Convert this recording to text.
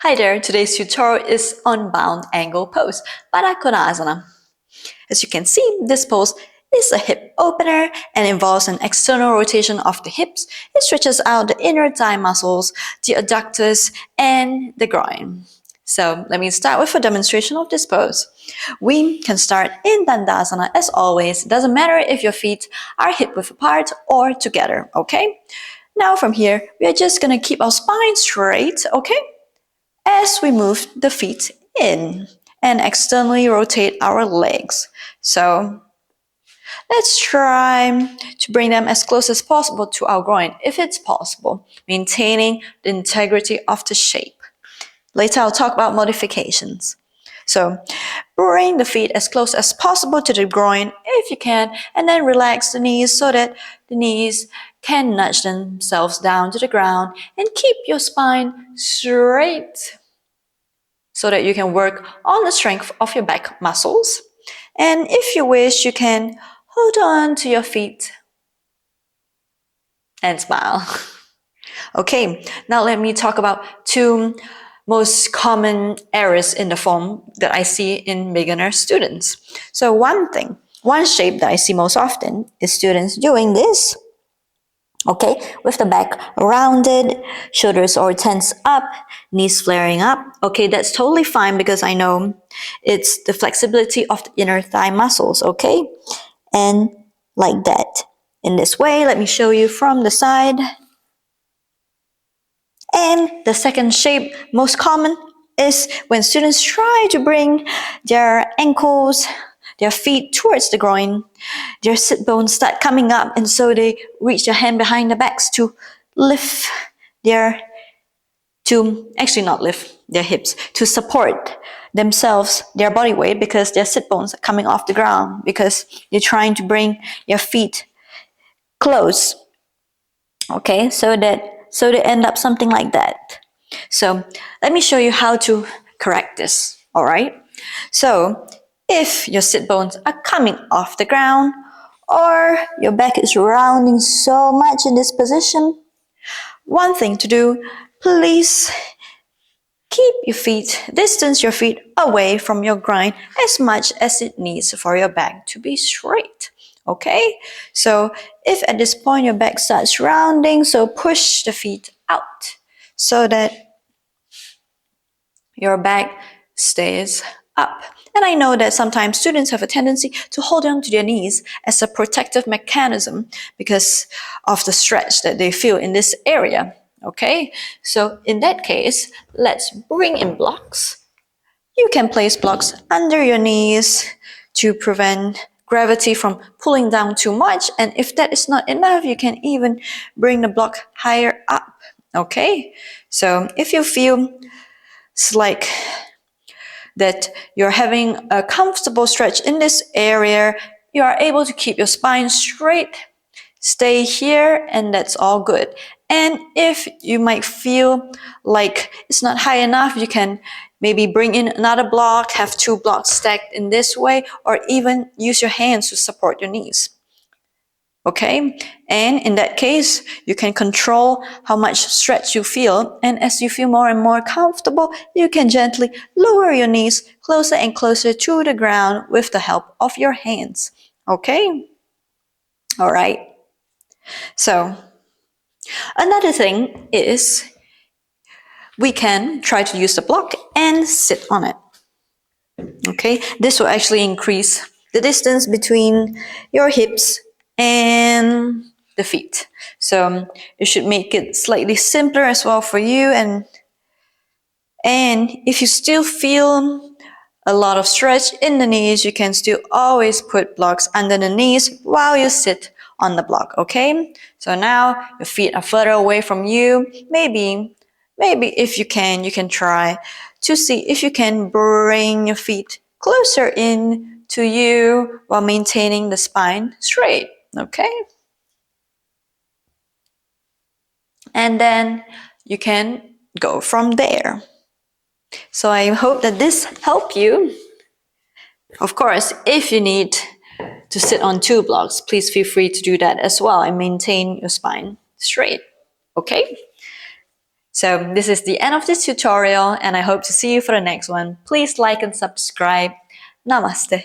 Hi there, today's tutorial is on bound angle pose, Baddha Konasana. As you can see, this pose is a hip opener and involves an external rotation of the hips. It stretches out the inner thigh muscles, the adductors, and the groin. So let me start with a demonstration of this pose. We can start in Dandasana as always. It doesn't matter if your feet are hip width apart or together, okay? Now from here, we are just gonna keep our spine straight, okay? As we move the feet in and externally rotate our legs. So let's try to bring them as close as possible to our groin, if it's possible, maintaining the integrity of the shape. Later I'll talk about modifications. So bring the feet as close as possible to the groin if you can, and then relax the knees so that the knees can nudge themselves down to the ground, and keep your spine straight so that you can work on the strength of your back muscles. And if you wish, you can hold on to your feet and smile. Okay, now let me talk about two most common errors in the form that I see in beginner students. So one shape that I see most often is students doing this, okay, with the back rounded, shoulders or tense up, knees flaring up. Okay, that's totally fine because I know it's the flexibility of the inner thigh muscles, okay? And like that. In this way, let me show you from the side. And the second shape, most common, is when students try to bring their ankles, their feet towards the groin, their sit bones start coming up, and so they reach their hand behind their backs to lift actually not lift their hips, to support themselves, their body weight, because their sit bones are coming off the ground, because you're trying to bring your feet close, okay, so they end up something like that. So let me show you how to correct this, all right? So if your sit bones are coming off the ground, or your back is rounding so much in this position, one thing to do, please distance your feet away from your groin as much as it needs for your back to be straight. Okay, so if at this point your back starts rounding, so push the feet out so that your back stays up. And I know that sometimes students have a tendency to hold on to their knees as a protective mechanism because of the stretch that they feel in this area. Okay, so in that case, let's bring in blocks. You can place blocks under your knees to prevent gravity from pulling down too much. And if that is not enough, you can even bring the block higher up. Okay, so if you feel it's like that you're having a comfortable stretch in this area, you are able to keep your spine straight, stay here, and that's all good. And if you might feel like it's not high enough, you can maybe bring in another block, have two blocks stacked in this way, or even use your hands to support your knees. Okay, and in that case, you can control how much stretch you feel, and as you feel more and more comfortable, you can gently lower your knees closer and closer to the ground with the help of your hands. Okay, all right. So another thing is we can try to use the block and sit on it. Okay, this will actually increase the distance between your hips and the feet. So it should make it slightly simpler as well for you. And if you still feel a lot of stretch in the knees, you can still always put blocks under the knees while you sit on the block, okay? So now your feet are further away from you. Maybe if you can try to see if you can bring your feet closer in to you while maintaining the spine straight, okay? And then you can go from there. So I hope that this helped you. Of course, if you need to sit on two blocks, please feel free to do that as well and maintain your spine straight, okay? So this is the end of this tutorial, and I hope to see you for the next one. Please like and subscribe. Namaste.